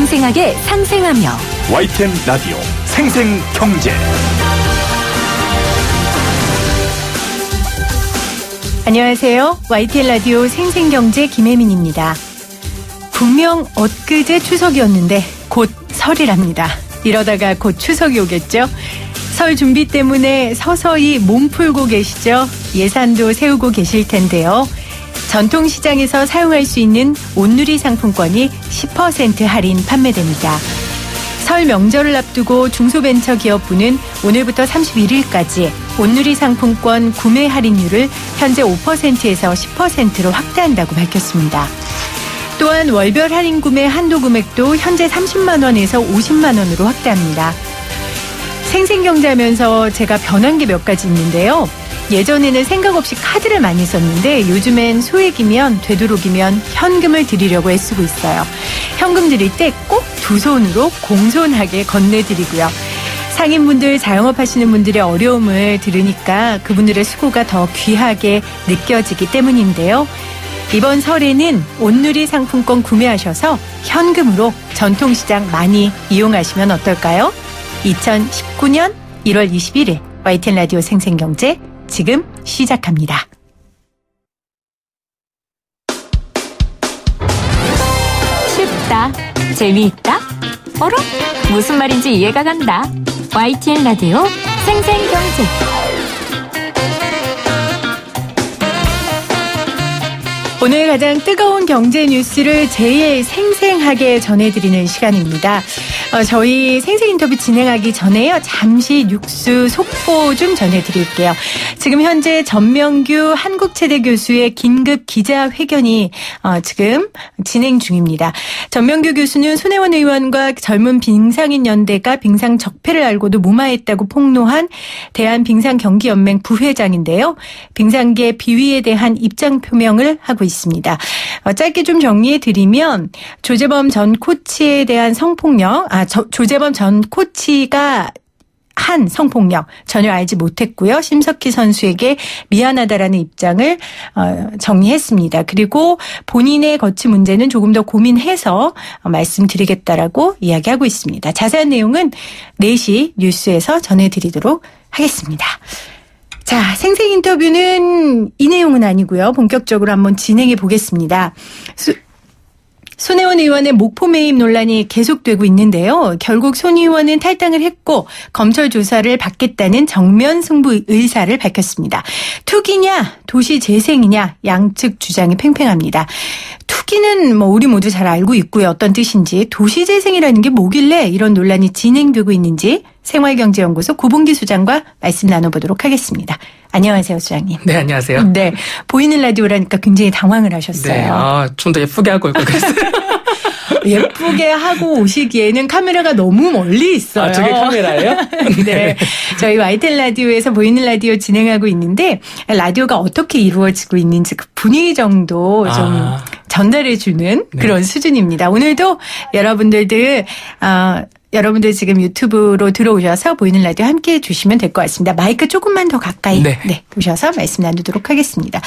생생하게 상생하며 YTN 라디오 생생경제. 안녕하세요. YTN 라디오 생생경제 김혜민입니다. 분명 엊그제 추석이었는데 곧 설이랍니다. 이러다가 곧 추석이 오겠죠? 설 준비 때문에 서서히 몸 풀고 계시죠? 예산도 세우고 계실 텐데요. 전통시장에서 사용할 수 있는 온누리 상품권이 10% 할인 판매됩니다. 설 명절을 앞두고 중소벤처기업부는 오늘부터 31일까지 온누리 상품권 구매 할인율을 현재 5%에서 10%로 확대한다고 밝혔습니다. 또한 월별 할인 구매 한도 금액도 현재 30만 원에서 50만 원으로 확대합니다. 생생경제하면서 제가 변한 게 몇 가지 있는데요. 예전에는 생각 없이 카드를 많이 썼는데 요즘엔 소액이면 되도록이면 현금을 드리려고 애쓰고 있어요. 현금 드릴 때 꼭 두 손으로 공손하게 건네드리고요. 상인분들, 자영업 하시는 분들의 어려움을 들으니까 그분들의 수고가 더 귀하게 느껴지기 때문인데요. 이번 설에는 온누리 상품권 구매하셔서 현금으로 전통시장 많이 이용하시면 어떨까요? 2019년 1월 21일 YTN 라디오 생생경제 지금 시작합니다. 쉽다, 재미있다, 어라? 무슨 말인지 이해가 간다. YTN 라디오 생생경제. 오늘 가장 뜨거운 경제 뉴스를 제일 생생하게 전해드리는 시간입니다. 저희 생생 인터뷰 진행하기 전에요. 잠시 뉴스 속보 좀 전해드릴게요. 지금 현재 전명규 한국체대 교수의 긴급 기자회견이 지금 진행 중입니다. 전명규 교수는 손혜원 의원과 젊은 빙상인연대가 빙상 적폐를 알고도 무마했다고 폭로한 대한빙상경기연맹 부회장인데요. 빙상계 비위에 대한 입장 표명을 하고 있습니다. 짧게 좀 정리해드리면 조재범 전 코치에 대한 성폭력, 조재범 전 코치가 한 성폭력 전혀 알지 못했고요. 심석희 선수에게 미안하다라는 입장을 정리했습니다. 그리고 본인의 거치 문제는 조금 더 고민해서 말씀드리겠다라고 이야기하고 있습니다. 자세한 내용은 4시 뉴스에서 전해드리도록 하겠습니다. 자, 생생 인터뷰는 이 내용은 아니고요. 본격적으로 한번 진행해 보겠습니다. 손혜원 의원의 목포 매입 논란이 계속되고 있는데요. 결국 손 의원은 탈당을 했고 검찰 조사를 받겠다는 정면 승부 의사를 밝혔습니다. 투기냐 도시 재생이냐 양측 주장이 팽팽합니다. 투기는 우리 모두 잘 알고 있고요. 어떤 뜻인지, 도시 재생이라는 게 뭐길래 이런 논란이 진행되고 있는지 생활경제연구소 고봉기 수장과 말씀 나눠보도록 하겠습니다. 안녕하세요, 수장님. 네, 안녕하세요. 네, 보이는 라디오라니까 굉장히 당황을 하셨어요. 네, 좀 더 예쁘게 하고 올 걸 그랬어요. 예쁘게 하고 오시기에는 카메라가 너무 멀리 있어요. 저게 카메라예요? 네. 저희 YTN 라디오에서 보이는 라디오 진행하고 있는데 라디오가 어떻게 이루어지고 있는지 그 분위기 정도 좀 전달해주는 그런 수준입니다. 오늘도 여러분들 지금 유튜브로 들어오셔서 보이는 라디오 함께해 주시면 될 것 같습니다. 마이크 조금만 더 가까이 오셔서 말씀 나누도록 하겠습니다.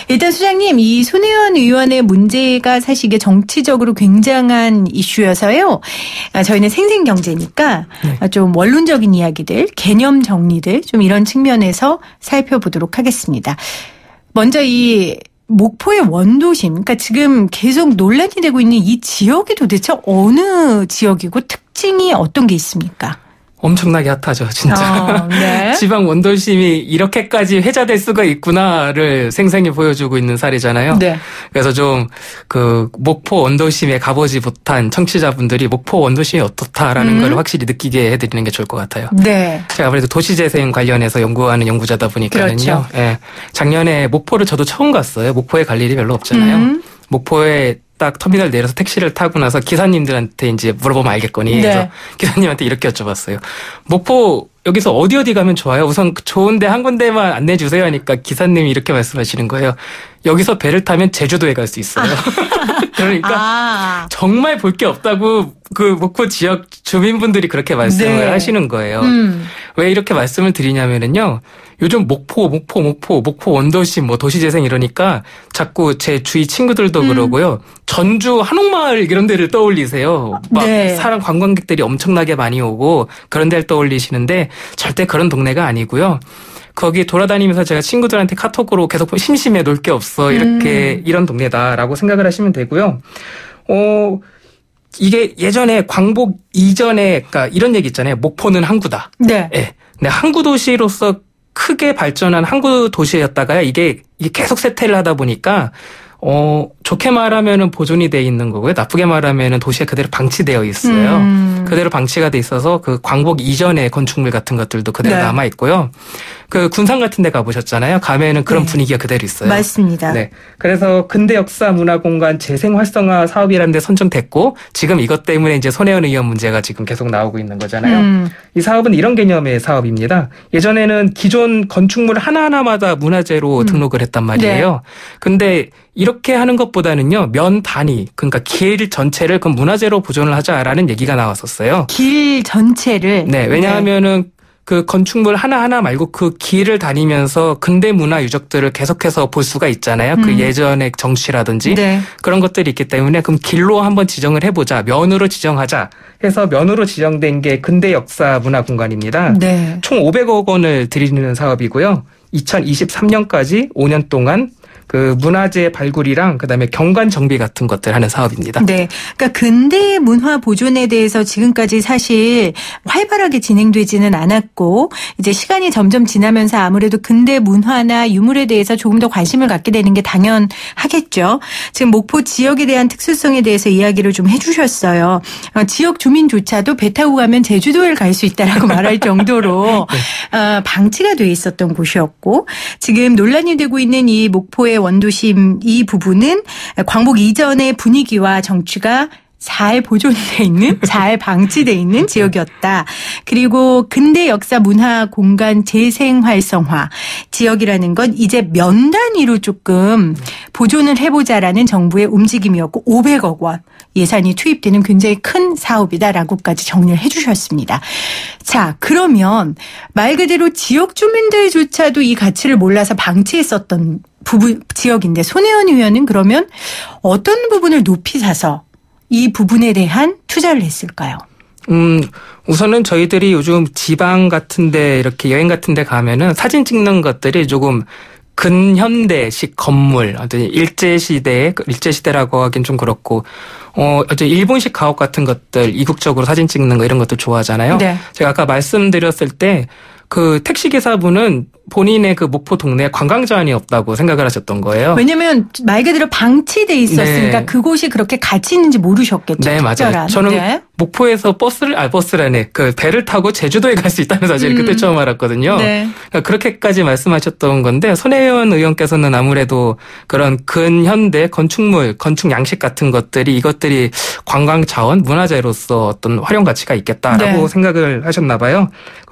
일단 수장님, 이 손혜원 의원의 문제가 사실 이게 정치적으로 굉장한 이슈여서요. 저희는 생생경제니까 좀 원론적인 이야기들, 개념 정리들 좀 이런 측면에서 살펴보도록 하겠습니다. 먼저 이 목포의 원도심, 그러니까 지금 계속 논란이 되고 있는 이 지역이 도대체 어느 지역이고 특징이 어떤 게 있습니까? 엄청나게 핫하죠, 진짜. 네. 지방 원도심이 이렇게까지 회자될 수가 있구나를 생생히 보여주고 있는 사례잖아요. 네. 그래서 좀 목포 원도심에 가보지 못한 청취자분들이 목포 원도심이 어떻다라는 걸 확실히 느끼게 해드리는 게 좋을 것 같아요. 네. 제가 아무래도 도시재생 관련해서 연구하는 연구자다 보니까는요. 그렇죠. 예. 작년에 목포를 저도 처음 갔어요. 목포에 갈 일이 별로 없잖아요. 목포에 딱 터미널 내려서 택시를 타고 나서 기사님들한테 이제 물어보면 알겠거니. 네. 그래서 기사님한테 이렇게 여쭤봤어요. 목포 여기서 어디 가면 좋아요? 우선 좋은데 한 군데만 안내해 주세요 하니까 기사님이 이렇게 말씀하시는 거예요. 여기서 배를 타면 제주도에 갈 수 있어요. 그러니까 정말 볼 게 없다고 그 목포 지역 주민분들이 그렇게 말씀을 하시는 거예요. 왜 이렇게 말씀을 드리냐면은요. 요즘 목포 원도심 뭐 도시재생 이러니까 자꾸 제 주위 친구들도 그러고요. 전주 한옥마을 이런 데를 떠올리세요. 막 네. 사람 관광객들이 엄청나게 많이 오고 그런 데를 떠올리시는데 절대 그런 동네가 아니고요. 거기 돌아다니면서 제가 친구들한테 카톡으로 계속 심심해 놀 게 없어 이렇게 이런 동네다라고 생각을 하시면 되고요. 이게 예전에 광복 이전에 그러니까 이런 얘기 있잖아요. 목포는 항구다. 네. 네. 근데 항구 도시로서 크게 발전한 항구 도시였다가 이게 계속 쇠퇴를 하다 보니까 좋게 말하면은 보존이 돼 있는 거고요. 나쁘게 말하면은 도시에 그대로 방치되어 있어요. 그대로 방치가 돼 있어서 그 광복 이전의 건축물 같은 것들도 그대로 네. 남아 있고요. 그 군산 같은 데 가보셨잖아요. 가면은 그런 네. 분위기가 그대로 있어요. 맞습니다. 네. 그래서 근대 역사 문화 공간 재생 활성화 사업이라는 데 선정됐고 지금 이것 때문에 이제 손혜원 의원 문제가 지금 계속 나오고 있는 거잖아요. 이 사업은 이런 개념의 사업입니다. 예전에는 기존 건축물 하나하나마다 문화재로 등록을 했단 말이에요. 네. 근데 이렇게 하는 것보다는요. 면 단위 그러니까 길 전체를 그럼 문화재로 보존을 하자라는 얘기가 나왔었어요. 길 전체를. 네. 왜냐하면은 그 건축물 하나하나 말고 그 길을 다니면서 근대 문화 유적들을 계속해서 볼 수가 있잖아요. 그 예전의 정취라든지 네. 그런 것들이 있기 때문에 그럼 길로 한번 지정을 해보자. 면으로 지정하자 해서 면으로 지정된 게 근대 역사 문화 공간입니다. 네. 총 500억 원을 들이는 사업이고요. 2023년까지 5년 동안 그 문화재 발굴이랑 그다음에 경관 정비 같은 것들 하는 사업입니다. 네. 그러니까 근대 문화 보존에 대해서 지금까지 사실 활발하게 진행되지는 않았고 이제 시간이 점점 지나면서 아무래도 근대 문화나 유물에 대해서 조금 더 관심을 갖게 되는 게 당연하겠죠. 지금 목포 지역에 대한 특수성에 대해서 이야기를 좀 해 주셨어요. 지역 주민조차도 배 타고 가면 제주도에 갈 수 있다라고 말할 정도로 방치가 돼 있었던 곳이었고 지금 논란이 되고 있는 이 목포의 원도심 이 부분은 광복 이전의 분위기와 정취가 잘 보존돼 있는, 잘 방치돼 있는 지역이었다. 그리고 근대 역사 문화 공간 재생 활성화 지역이라는 건 이제 면 단위로 조금 보존을 해보자라는 정부의 움직임이었고 500억 원 예산이 투입되는 굉장히 큰 사업이다라고까지 정리를 해 주셨습니다. 자, 그러면 말 그대로 지역 주민들조차도 이 가치를 몰라서 방치했었던 지역인데 손혜원 의원은 그러면 어떤 부분을 높이 사서 이 부분에 대한 투자를 했을까요? 우선은 저희들이 요즘 지방 같은데 이렇게 여행 같은데 가면은 사진 찍는 것들이 조금 근현대식 건물, 어떤 일제시대라고 하긴 좀 그렇고, 어떤 일본식 가옥 같은 것들 이국적으로 사진 찍는 거 이런 것도 좋아하잖아요. 네. 제가 아까 말씀드렸을 때 그 택시기사분은 본인의 그 목포 동네에 관광 제한이 없다고 생각을 하셨던 거예요. 왜냐하면 말 그대로 방치돼 있었으니까 네. 그곳이 그렇게 가치 있는지 모르셨겠죠. 네, 맞아요. 특별한. 저는 네. 목포에서 버스라네. 그 배를 타고 제주도에 갈 수 있다는 사실을 그때 처음 알았거든요. 네. 그러니까 그렇게까지 말씀하셨던 건데 손혜원 의원께서는 아무래도 그런 근현대 건축물, 건축 양식 같은 것들이 이것들이 관광 자원, 문화재로서 어떤 활용 가치가 있겠다라고 네. 생각을 하셨나 봐요.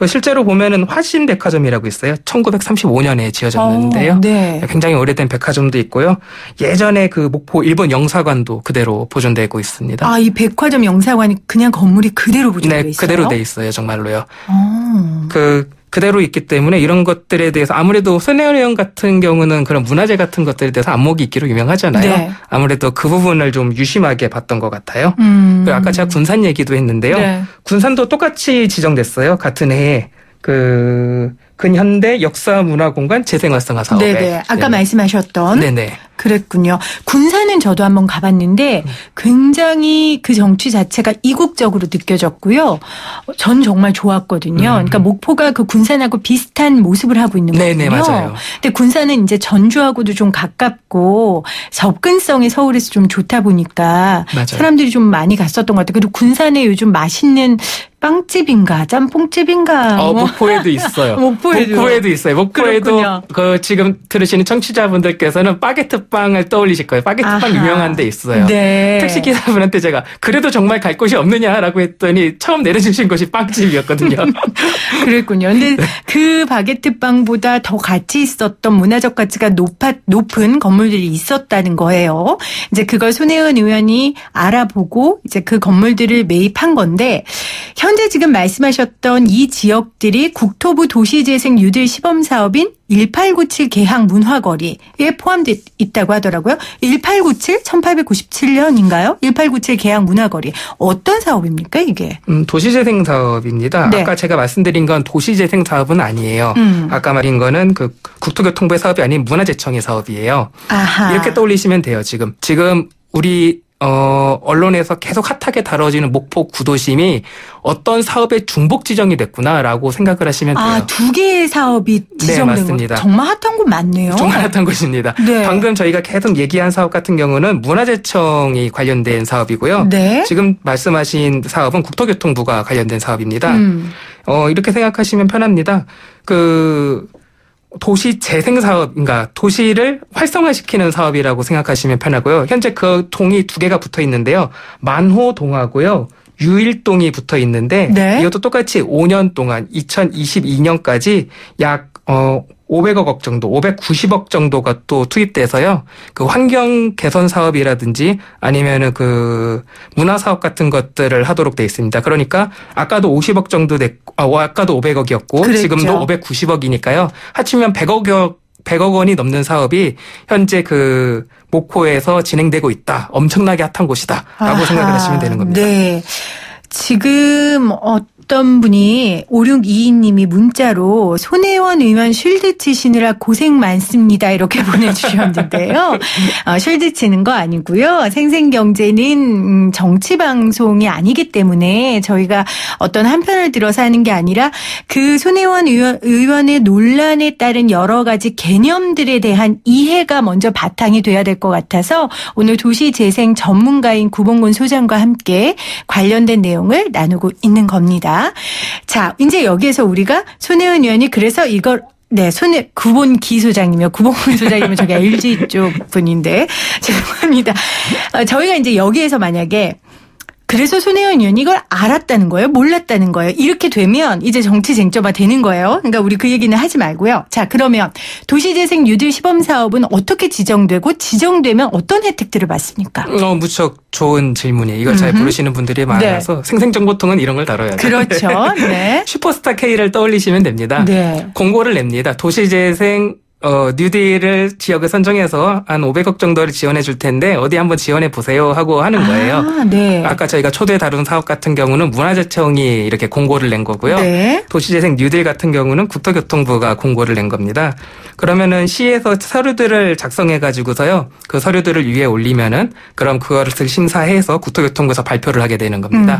실제로 보면은 화신백화점이라고 있어요. 1935년에 지어졌는데요. 네. 굉장히 오래된 백화점도 있고요. 예전에 그 목포 일본 영사관도 그대로 보존되고 있습니다. 아, 이 백화점 영사관이 그냥 건물이 그대로 보존돼 네, 있어요? 그대로 돼 있어요. 정말로요. 어. 그대로 있기 때문에 이런 것들에 대해서 아무래도 손혜원 의원 같은 경우는 그런 문화재 같은 것들에 대해서 안목이 있기로 유명하잖아요. 네. 아무래도 그 부분을 좀 유심하게 봤던 것 같아요. 그리고 아까 제가 군산 얘기도 했는데요. 네. 군산도 똑같이 지정됐어요. 같은 해에. 근현대 역사 문화 공간 재생 활성화 사업에. 네네. 아까 말씀하셨던. 네네. 그랬군요. 군산은 저도 한번 가봤는데 굉장히 그 정취 자체가 이국적으로 느껴졌고요. 전 정말 좋았거든요. 그러니까 목포가 그 군산하고 비슷한 모습을 하고 있는 거거든요. 네네, 맞아요. 근데 군산은 이제 전주하고도 좀 가깝고 접근성이 서울에서 좀 좋다 보니까 맞아요. 사람들이 좀 많이 갔었던 것 같아요. 그리고 군산에 요즘 맛있는 빵집인가 짬뽕집인가 목포에도 있어요. 목포에도 있어요. 목포에도 그렇군요. 그 지금 들으시는 청취자분들께서는 바게트 바게트빵을 떠올리실 거예요. 바게트빵 아하. 유명한 데 있어요. 네. 택시기사분한테 제가 그래도 정말 갈 곳이 없느냐라고 했더니 처음 내려주신 곳이 빵집이었거든요. 그랬군요. 근데 그 바게트빵보다 더 가치 있었던 문화적 가치가 높은 건물들이 있었다는 거예요. 이제 그걸 손혜원 의원이 알아보고 이제 그 건물들을 매입한 건데 현재 지금 말씀하셨던 이 지역들이 국토부 도시재생 뉴딜 시범 사업인 1897 개항 문화거리에 포함되어 있다고 하더라고요. 1897? 1897년인가요? 1897 개항 문화거리. 어떤 사업입니까 이게? 도시재생 사업입니다. 네. 아까 제가 말씀드린 건 도시재생 사업은 아니에요. 아까 말인 거는 그 국토교통부의 사업이 아닌 문화재청의 사업이에요. 아하. 이렇게 떠올리시면 돼요. 지금 우리 언론에서 계속 핫하게 다뤄지는 목포 구도심이 어떤 사업의 중복 지정이 됐구나라고 생각을 하시면 돼요. 아, 두 개의 사업이 지정된 맞습니다. 거. 정말 핫한 곳 맞네요. 정말 핫한 곳입니다. 네. 방금 저희가 계속 얘기한 사업 같은 경우는 문화재청이 관련된 사업이고요. 네. 지금 말씀하신 사업은 국토교통부가 관련된 사업입니다. 이렇게 생각하시면 편합니다. 도시 재생 사업인가 도시를 활성화시키는 사업이라고 생각하시면 편하고요. 현재 그 동이 두 개가 붙어 있는데요. 만호동하고요. 유일동이 붙어 있는데 네. 이것도 똑같이 5년 동안 2022년까지 약 500억 정도, 590억 정도가 또 투입돼서요. 그 환경 개선 사업이라든지 아니면은 그 문화 사업 같은 것들을 하도록 돼 있습니다. 그러니까 아까도 50억 정도 아까도 500억이었고 그랬죠. 지금도 590억이니까요. 합치면 100억 원이 넘는 사업이 현재 그 목포에서 진행되고 있다. 엄청나게 핫한 곳이다라고 아하. 생각을 하시면 되는 겁니다. 네. 지금 어떤 분이 5622님이 문자로 손혜원 의원 쉴드 치시느라 고생 많습니다 이렇게 보내주셨는데요. 쉴드 치는 거 아니고요. 생생경제는 정치방송이 아니기 때문에 저희가 어떤 한편을 들어서 하는 게 아니라 그 손혜원 의원의 논란에 따른 여러 가지 개념들에 대한 이해가 먼저 바탕이 돼야 될 것 같아서 오늘 도시재생 전문가인 구봉곤 소장과 함께 관련된 내용을 나누고 있는 겁니다. 자, 이제 여기에서 우리가 손혜원 의원이 그래서 이걸 구본기 소장님이요. 구본기 소장님은 저기 LG 쪽 분인데 죄송합니다. 저희가 이제 여기에서 만약에 그래서 손혜원 의원이 이걸 알았다는 거예요? 몰랐다는 거예요? 이렇게 되면 이제 정치 쟁점화 되는 거예요. 그러니까 우리 그 얘기는 하지 말고요. 자, 그러면 도시재생 뉴딜 시범 사업은 어떻게 지정되고 지정되면 어떤 혜택들을 받습니까? 무척 좋은 질문이에요. 이걸 잘 모르시는 분들이 많아서 생생정보통은 이런 걸 다뤄야 돼요. 그렇죠. 네. 슈퍼스타 K를 떠올리시면 됩니다. 네. 공고를 냅니다. 도시재생 뉴딜을 지역을 선정해서 한 500억 정도를 지원해 줄 텐데 어디 한번 지원해 보세요 하고 하는 거예요. 네. 아까 저희가 초대 다룬 사업 같은 경우는 문화재청이 이렇게 공고를 낸 거고요. 네. 도시재생 뉴딜 같은 경우는 국토교통부가 공고를 낸 겁니다. 그러면은 시에서 서류들을 작성해 가지고서요. 그 서류들을 위에 올리면은 그럼 그것을 심사해서 국토교통부에서 발표를 하게 되는 겁니다.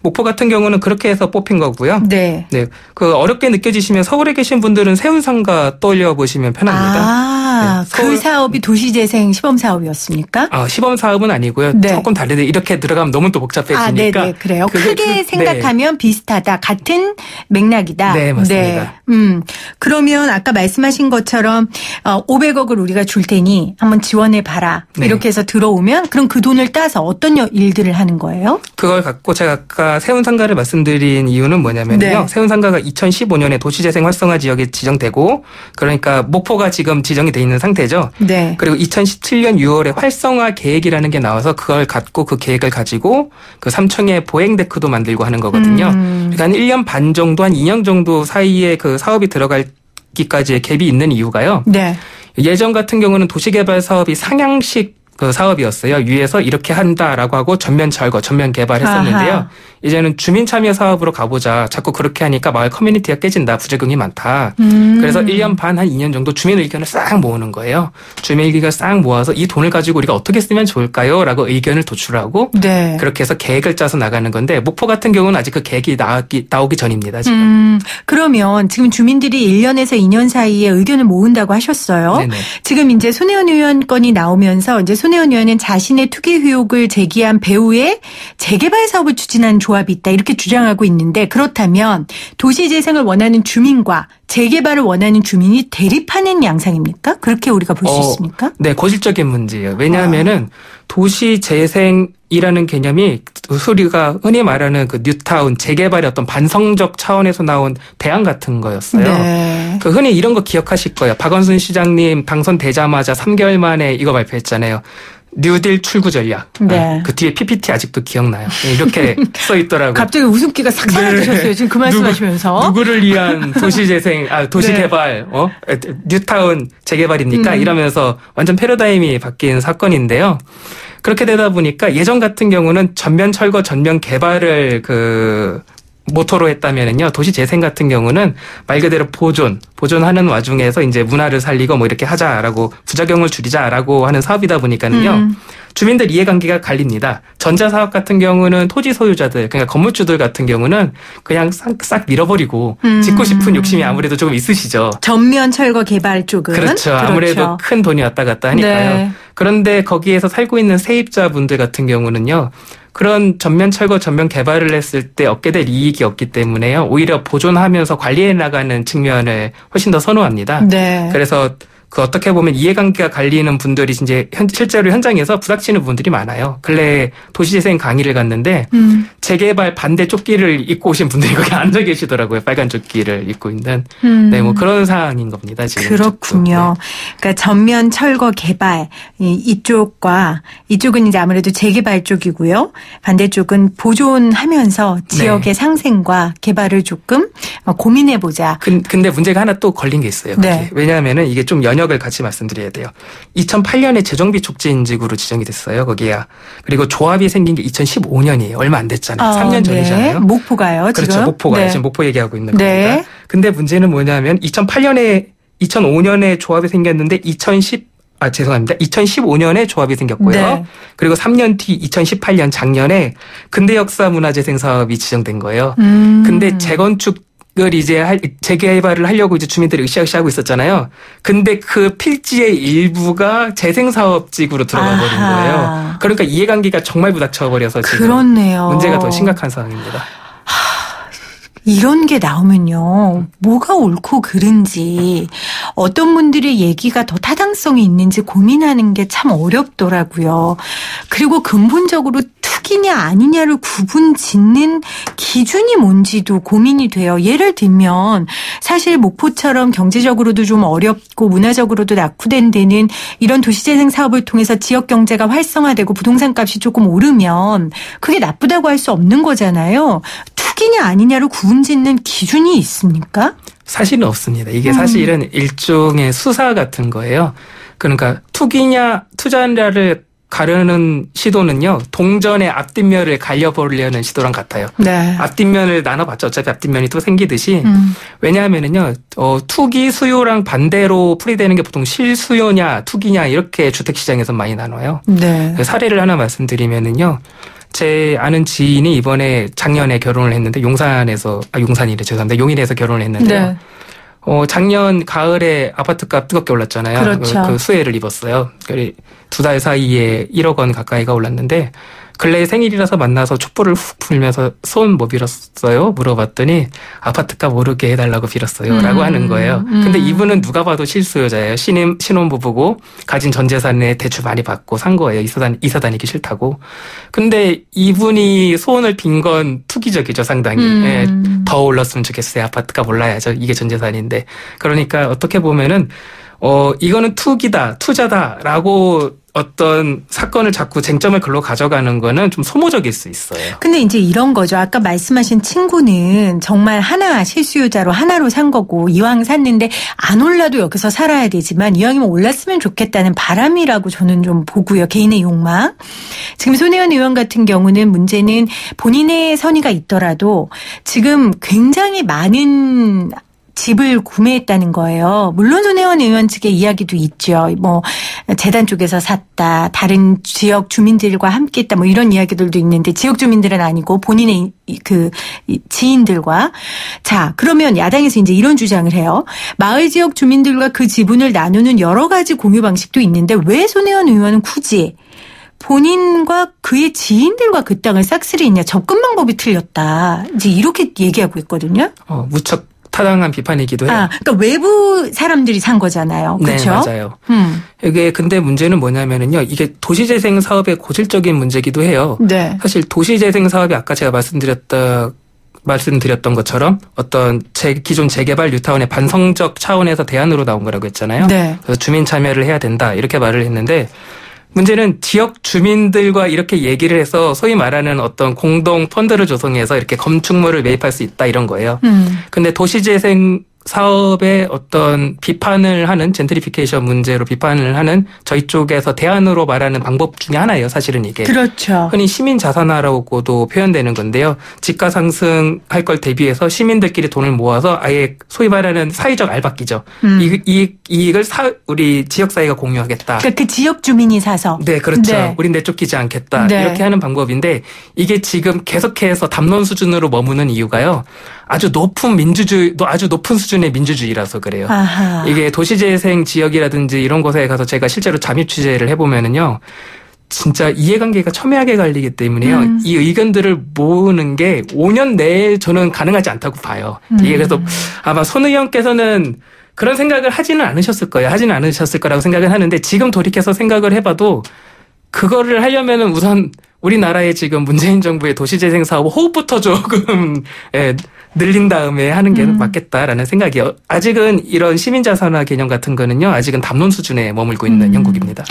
목포 같은 경우는 그렇게 해서 뽑힌 거고요. 네. 네. 그 어렵게 느껴지시면 서울에 계신 분들은 세운상가 떠올려 보시면 편합니다. 아, 네, 그 사업이 도시재생 시범 사업이었습니까? 시범 사업은 아니고요. 네. 조금 다른데 이렇게 들어가면 너무 또 복잡해지니까. 네네, 그래요. 크게 생각하면 비슷하다. 같은 맥락이다. 네, 맞습니다. 네. 그러면 아까 말씀하신 것처럼 500억을 우리가 줄 테니 한번 지원해 봐라. 네. 이렇게 해서 들어오면 그럼 그 돈을 따서 어떤 일들을 하는 거예요? 그걸 갖고 제가 아까 세운상가를 말씀드린 이유는 뭐냐면요. 네. 세운상가가 2015년에 도시재생 활성화 지역에 지정되고 그러니까 목포가 지금 지정이 돼 있는 상태죠. 네. 그리고 2017년 6월에 활성화 계획이라는 게 나와서 그걸 갖고 그 계획을 가지고 그 삼청에 보행데크도 만들고 하는 거거든요. 그러니까 한 1년 반 정도 한 2년 정도 사이에 그 사업이 들어갈기까지의 갭이 있는 이유가요. 네. 예전 같은 경우는 도시개발 사업이 상향식 그 사업이었어요. 위에서 이렇게 한다라고 하고 전면 철거, 전면 개발했었는데요. 아하. 이제는 주민 참여 사업으로 가보자. 자꾸 그렇게 하니까 마을 커뮤니티가 깨진다. 부작용이 많다. 그래서 1년 반, 한 2년 정도 주민 의견을 싹 모으는 거예요. 주민 의견을 싹 모아서 이 돈을 가지고 우리가 어떻게 쓰면 좋을까요? 라고 의견을 도출하고 네. 그렇게 해서 계획을 짜서 나가는 건데 목포 같은 경우는 아직 그 계획이 나오기 전입니다. 지금. 그러면 지금 주민들이 1년에서 2년 사이에 의견을 모은다고 하셨어요. 네네. 지금 이제 손혜원 의원 건이 나오면서 이제 손혜원 의원은 자신의 투기 의혹을 제기한 배우의 재개발 사업을 추진하는 조합이 있다 이렇게 주장하고 있는데 그렇다면 도시재생을 원하는 주민과 재개발을 원하는 주민이 대립하는 양상입니까? 그렇게 우리가 볼 수 있습니까? 네, 고질적인 문제예요. 왜냐하면은 도시재생이라는 개념이 우리가 흔히 말하는 그 뉴타운 재개발의 어떤 반성적 차원에서 나온 대안 같은 거였어요. 네. 그 흔히 이런 거 기억하실 거예요. 박원순 시장님 당선되자마자 3개월 만에 이거 발표했잖아요. 뉴딜 출구 전략. 네. 그 뒤에 PPT 아직도 기억나요. 이렇게 써 있더라고요. 갑자기 웃음기가 싹 사라지셨어요. 지금 그 말씀하시면서. 누구를 위한 도시개발, 뉴타운 재개발입니까? 이러면서 완전 패러다임이 바뀐 사건인데요. 그렇게 되다 보니까 예전 같은 경우는 전면 철거, 전면 개발을 모토로 했다면은요, 도시재생 같은 경우는 말 그대로 보존하는 와중에서 이제 문화를 살리고 뭐 이렇게 하자라고 부작용을 줄이자라고 하는 사업이다 보니까는요, 주민들 이해관계가 갈립니다. 전자사업 같은 경우는 토지 소유자들, 그러니까 건물주들 같은 경우는 그냥 싹 밀어버리고 짓고 싶은 욕심이 아무래도 조금 있으시죠. 전면 철거 개발 쪽은. 그렇죠. 아무래도 큰 돈이 왔다 갔다 하니까요. 네. 그런데 거기에서 살고 있는 세입자분들 같은 경우는요, 그런 전면 철거, 전면 개발을 했을 때 얻게 될 이익이 없기 때문에요. 오히려 보존하면서 관리해 나가는 측면을 훨씬 더 선호합니다. 네. 그래서 어떻게 보면 이해관계가 갈리는 분들이 이제 실제로 현장에서 부닥치는 분들이 많아요. 근래 도시재생 강의를 갔는데 재개발 반대 조끼를 입고 오신 분들이 거기 앉아 계시더라고요. 빨간 조끼를 입고 있는. 네, 뭐 그런 상황인 겁니다. 지금. 그렇군요. 네. 그러니까 전면 철거 개발 이쪽은 이제 아무래도 재개발 쪽이고요. 반대쪽은 보존하면서 지역의 네. 상생과 개발을 조금 고민해 보자. 근데 문제가 하나 또 걸린 게 있어요. 네. 왜냐하면은 이게 좀 연역을 같이 말씀드려야 돼요. 2008년에 재정비 촉진지구로 지정이 됐어요. 거기야. 그리고 조합이 생긴 게 2015년이에요. 얼마 안 됐잖아요. 3년 전이잖아요. 네. 목포가요. 그렇죠. 지금. 목포가요. 네. 지금 목포 얘기하고 있는 네. 겁니다. 근데 문제는 뭐냐면 2005년에 조합이 생겼는데 2015년에 조합이 생겼고요. 네. 그리고 3년 뒤 2018년 작년에 근대역사문화재생 사업이 지정된 거예요. 근데 재건축을 이제 재개발을 하려고 이제 주민들이 으쌰으쌰하고 있었잖아요. 근데 그 필지의 일부가 재생사업지구로 들어가 버린 거예요. 그러니까 이해관계가 정말 부닥쳐 버려서 지금 그렇네요. 문제가 더 심각한 상황입니다. 이런 게 나오면요. 뭐가 옳고 그른지 어떤 분들의 얘기가 더 타당성이 있는지 고민하는 게 참 어렵더라고요. 그리고 근본적으로 투기냐 아니냐를 구분 짓는 기준이 뭔지도 고민이 돼요. 예를 들면 사실 목포처럼 경제적으로도 좀 어렵고 문화적으로도 낙후된 데는 이런 도시재생 사업을 통해서 지역 경제가 활성화되고 부동산 값이 조금 오르면 그게 나쁘다고 할 수 없는 거잖아요. 투기냐 아니냐를 구분짓는 기준이 있습니까? 사실은 없습니다. 이게 사실은 일종의 수사 같은 거예요. 그러니까 투기냐 투자냐를 가르는 시도는요. 동전의 앞뒷면을 갈려보려는 시도랑 같아요. 네. 앞뒷면을 나눠봤자 어차피 앞뒷면이 또 생기듯이 왜냐하면은요. 투기 수요랑 반대로 풀이되는 게 보통 실수요냐 투기냐 이렇게 주택시장에서 많이 나눠요. 네. 사례를 하나 말씀드리면은요. 제 아는 지인이 이번에 작년에 결혼을 했는데 용산에서 죄송합니다. 용인에서 결혼을 했는데요. 네. 작년 가을에 아파트값 뜨겁게 올랐잖아요. 그렇죠. 그 수혜를 입었어요. 2달 사이에 1억 원 가까이가 올랐는데 근래 생일이라서 만나서 촛불을 훅 불면서 손 뭐 빌었어요? 물어봤더니 아파트값 오르게 해달라고 빌었어요. 라고 하는 거예요. 근데 이분은 누가 봐도 실수요자예요. 신혼부부고 가진 전 재산에 대출 많이 받고 산 거예요. 이사 다니기 싫다고. 근데 이분이 소원을 빈 건 투기적이죠. 상당히. 예, 더 올랐으면 좋겠어요. 아파트값 올라야죠. 이게 전 재산인데. 그러니까 어떻게 보면은 이거는 투자다라고 어떤 사건을 자꾸 쟁점을 글로 가져가는 거는 좀 소모적일 수 있어요. 근데 이제 이런 거죠. 아까 말씀하신 친구는 정말 하나 실수요자로 하나로 산 거고 이왕 샀는데 안 올라도 여기서 살아야 되지만 이왕이면 올랐으면 좋겠다는 바람이라고 저는 좀 보고요. 개인의 욕망. 지금 손혜원 의원 같은 경우는 문제는 본인의 선의가 있더라도 지금 굉장히 많은 집을 구매했다는 거예요. 물론 손혜원 의원 측의 이야기도 있죠. 뭐 재단 쪽에서 샀다, 다른 지역 주민들과 함께했다, 뭐 이런 이야기들도 있는데 지역 주민들은 아니고 본인의 그 지인들과. 자, 그러면 야당에서 이제 이런 주장을 해요. 마을 지역 주민들과 그 지분을 나누는 여러 가지 공유 방식도 있는데 왜 손혜원 의원은 굳이 본인과 그의 지인들과 그 땅을 싹쓸이했냐, 접근 방법이 틀렸다, 이제 이렇게 얘기하고 있거든요. 무척 타당한 비판이기도 해요. 그러니까 외부 사람들이 산 거잖아요. 그렇죠? 네, 맞아요. 이게 근데 문제는 뭐냐면은요, 이게 도시재생 사업의 고질적인 문제기도 해요. 네. 사실 도시재생 사업이 아까 제가 말씀드렸던 것처럼 어떤 기존 재개발 뉴타운의 반성적 차원에서 대안으로 나온 거라고 했잖아요. 네. 그래서 주민 참여를 해야 된다 이렇게 말을 했는데, 문제는 지역 주민들과 이렇게 얘기를 해서 소위 말하는 어떤 공동 펀드를 조성해서 이렇게 건축물을 매입할 수 있다 이런 거예요. 근데 도시재생 사업의 어떤 비판을 하는, 젠트리피케이션 문제로 비판을 하는 저희 쪽에서 대안으로 말하는 방법 중에 하나예요. 사실은 이게. 그렇죠. 흔히 시민 자산화라고도 표현되는 건데요. 지가 상승할 걸 대비해서 시민들끼리 돈을 모아서 아예 소위 말하는 사회적 알박기죠. 이익을 우리 지역사회가 공유하겠다. 그러니까 그 지역 주민이 사서. 네, 그렇죠. 네. 우린 내쫓기지 않겠다. 네. 이렇게 하는 방법인데, 이게 지금 계속해서 담론 수준으로 머무는 이유가요. 아주 높은 수준의 민주주의라서 그래요. 아하. 이게 도시재생 지역이라든지 이런 곳에 가서 제가 실제로 잠입 취재를 해보면은요, 진짜 이해관계가 첨예하게 갈리기 때문에요. 이 의견들을 모으는 게 5년 내에 저는 가능하지 않다고 봐요. 이게 그래서 아마 손 의원께서는 그런 생각을 하지는 않으셨을 거예요. 하지는 않으셨을 거라고 생각을 하는데, 지금 돌이켜서 생각을 해봐도 그거를 하려면은 우선 우리나라의 지금 문재인 정부의 도시재생 사업 호흡부터 조금 늘린 다음에 하는 게 맞겠다라는 생각이에요. 아직은 이런 시민자산화 개념 같은 거는요, 아직은 담론 수준에 머물고 있는 형국입니다.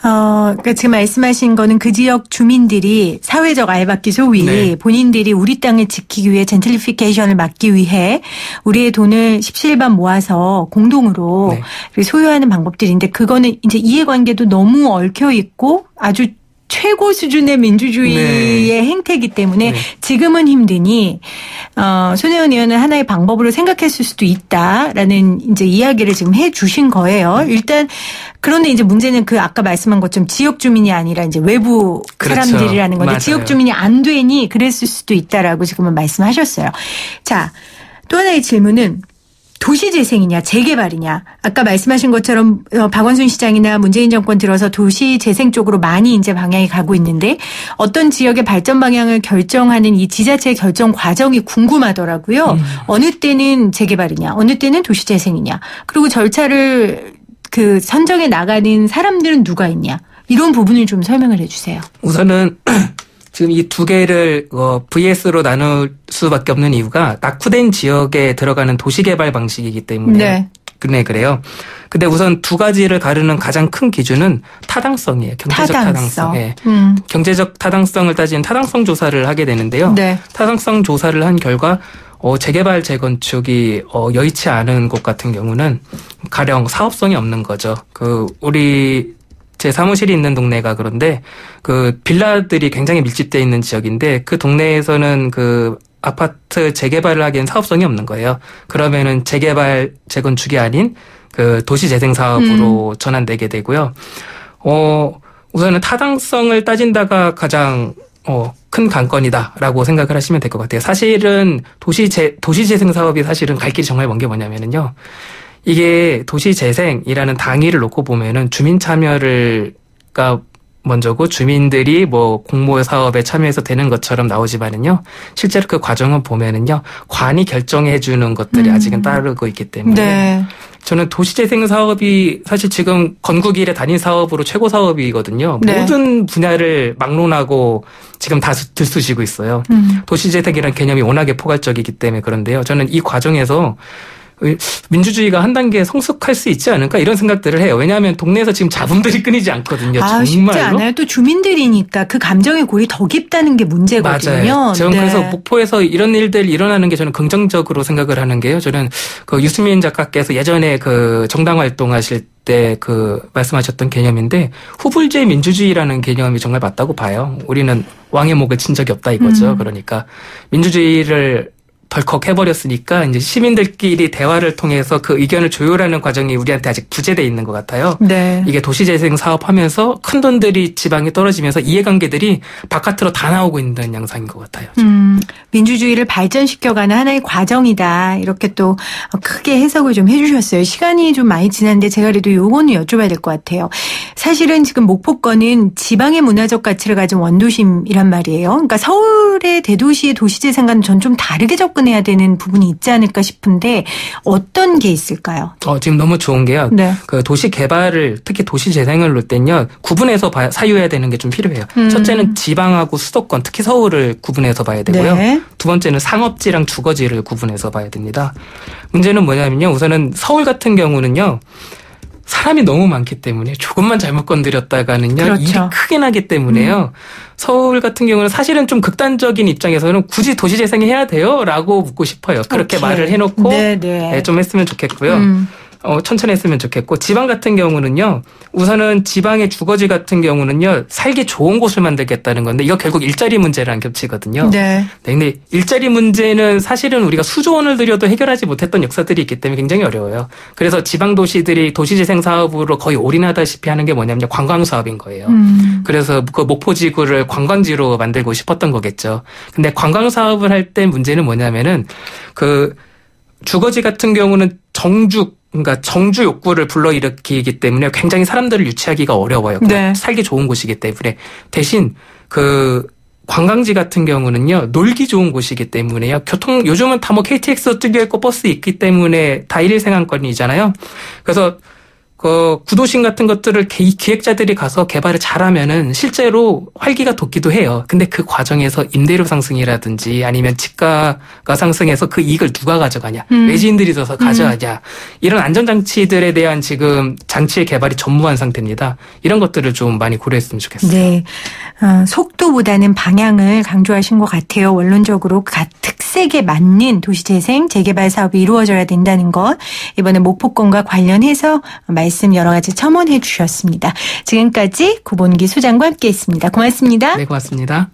그러니까 지금 말씀하신 거는 그 지역 주민들이 사회적 알박기 소위, 네. 본인들이 우리 땅을 지키기 위해 젠트리피케이션을 막기 위해 우리의 돈을 십시일반 모아서 공동으로 네. 소유하는 방법들인데, 그거는 이제 이해관계도 너무 얽혀 있고 아주 최고 수준의 민주주의의 네. 행태이기 때문에 네. 지금은 힘드니 손혜원 의원은 하나의 방법으로 생각했을 수도 있다라는 이제 이야기를 지금 해 주신 거예요. 일단 그런데 이제 문제는 그 아까 말씀한 것처럼 지역 주민이 아니라 이제 외부 그렇죠. 사람들이라는 건데, 맞아요. 지역 주민이 안 되니 그랬을 수도 있다라고 지금은 말씀하셨어요. 자, 또 하나의 질문은 도시재생이냐 재개발이냐. 아까 말씀하신 것처럼 박원순 시장이나 문재인 정권 들어서 도시재생 쪽으로 많이 이제 방향이 가고 있는데, 어떤 지역의 발전 방향을 결정하는 이 지자체의 결정 과정이 궁금하더라고요. 어느 때는 재개발이냐, 어느 때는 도시재생이냐, 그리고 절차를 그 선정해 나가는 사람들은 누가 있냐, 이런 부분을 좀 설명을 해 주세요. 우선은 지금 이 두 개를 VS로 나눌 수밖에 없는 이유가 낙후된 지역에 들어가는 도시개발 방식이기 때문에. 네. 네, 그래요. 근데 우선 두 가지를 가르는 가장 큰 기준은 타당성이에요. 경제적 타당성. 네. 경제적 타당성을 따지는 타당성 조사를 하게 되는데요. 네. 타당성 조사를 한 결과 재개발 재건축이 여의치 않은 곳 같은 경우는 가령 사업성이 없는 거죠. 우리 제 사무실이 있는 동네가 그런데 빌라들이 굉장히 밀집되어 있는 지역인데, 그 동네에서는 아파트 재개발을 하기엔 사업성이 없는 거예요. 그러면은 재개발 재건축이 아닌 도시재생 사업으로 전환되게 되고요. 우선은 타당성을 따진다가 가장 큰 관건이다라고 생각을 하시면 될 것 같아요. 사실은 도시재생 사업이 사실은 갈 길이 정말 먼 게 뭐냐면은요, 이게 도시재생이라는 당위를 놓고 보면은 주민 참여가 먼저고, 주민들이 공모 사업에 참여해서 되는 것처럼 나오지만은요, 실제로 그 과정을 보면은요, 관이 결정해 주는 것들이 아직은 따르고 있기 때문에. 네. 저는 도시재생 사업이 사실 지금 건국 이래 단위 사업으로 최고 사업이거든요. 네. 모든 분야를 막론하고 지금 다 들쑤시고 있어요. 도시재생이라는 개념이 워낙에 포괄적이기 때문에 그런데요. 저는 이 과정에서 민주주의가 한 단계 성숙할 수 있지 않을까, 이런 생각들을 해요. 왜냐하면 동네에서 지금 잡음들이 끊이지 않거든요. 정말로. 쉽지 않아요. 또 주민들이니까 그 감정의 골이 더 깊다는 게 문제거든요. 맞아요. 저는 네. 그래서 목포에서 이런 일들 일어나는 게 저는 긍정적으로 생각을 하는 게요. 저는 유수민 작가께서 예전에 정당 활동하실 때 말씀하셨던 개념인데, 후불제 민주주의라는 개념이 정말 맞다고 봐요. 우리는 왕의 목을 친 적이 없다 이거죠. 그러니까 민주주의를 덜컥 해버렸으니까 이제 시민들끼리 대화를 통해서 그 의견을 조율하는 과정이 우리한테 아직 부재돼 있는 것 같아요. 네. 이게 도시재생 사업하면서 큰 돈들이 지방에 떨어지면서 이해관계들이 바깥으로 다 나오고 있는 양상인 것 같아요. 민주주의를 발전시켜가는 하나의 과정이다. 이렇게 또 크게 해석을 좀 해주셨어요. 시간이 좀 많이 지났는데 제가 그래도 요거는 여쭤봐야 될 것 같아요. 사실은 지금 목포권은 지방의 문화적 가치를 가진 원도심이란 말이에요. 그러니까 서울의 대도시의 도시재생과는 전 좀 다르게 접근해야 되는 부분이 있지 않을까 싶은데 어떤 게 있을까요? 지금 너무 좋은 게요. 네. 그 도시 개발을 특히 도시 재생을 놓을 때는요. 구분해서 사유해야 되는 게 좀 필요해요. 첫째는 지방하고 수도권 특히 서울을 구분해서 봐야 되고요. 네. 두 번째는 상업지랑 주거지를 구분해서 봐야 됩니다. 문제는 뭐냐면요. 우선은 서울 같은 경우는요. 사람이 너무 많기 때문에 조금만 잘못 건드렸다가는요. 그렇죠. 일이 크게 나기 때문에요. 서울 같은 경우는 사실은 좀 극단적인 입장에서는 굳이 도시재생해야 돼요? 라고 묻고 싶어요. 그렇게 오케이. 말을 해놓고 네. 좀 했으면 좋겠고요. 천천히 했으면 좋겠고 지방 같은 경우는요. 우선은 지방의 주거지 같은 경우는요. 살기 좋은 곳을 만들겠다는 건데 이거 결국 일자리 문제랑 겹치거든요. 네. 근데 일자리 문제는 사실은 우리가 수조 원을 들여도 해결하지 못했던 역사들이 있기 때문에 굉장히 어려워요. 그래서 지방 도시들이 도시재생 사업으로 거의 올인하다시피 하는 게 뭐냐면 관광 사업인 거예요. 그래서 그 목포지구를 관광지로 만들고 싶었던 거겠죠. 근데 관광 사업을 할 때 문제는 뭐냐면은 그 주거지 같은 경우는 그러니까 정주 욕구를 불러일으키기 때문에 굉장히 사람들을 유치하기가 어려워요. 네. 살기 좋은 곳이기 때문에. 대신 그 관광지 같은 경우는요. 놀기 좋은 곳이기 때문에요. 요즘은 다 뭐 KTX 뛰어 있고 버스 있기 때문에 다 일일 생활권이잖아요. 그래서 그 구도심 같은 것들을 기획자들이 가서 개발을 잘하면은 실제로 활기가 돋기도 해요. 근데 그 과정에서 임대료 상승이라든지 아니면 집가가 상승해서 그 이익을 누가 가져가냐, 외지인들이 들어서 가져가냐, 이런 안전장치들에 대한 지금 장치의 개발이 전무한 상태입니다. 이런 것들을 좀 많이 고려했으면 좋겠어요. 네. 속도보다는 방향을 강조하신 것 같아요. 원론적으로 특색에 맞는 도시재생, 재개발 사업이 이루어져야 된다는 것. 이번에 목포권과 관련해서 말씀 여러 가지 첨언해 주셨습니다. 지금까지 구본기 소장과 함께했습니다. 고맙습니다. 네, 고맙습니다.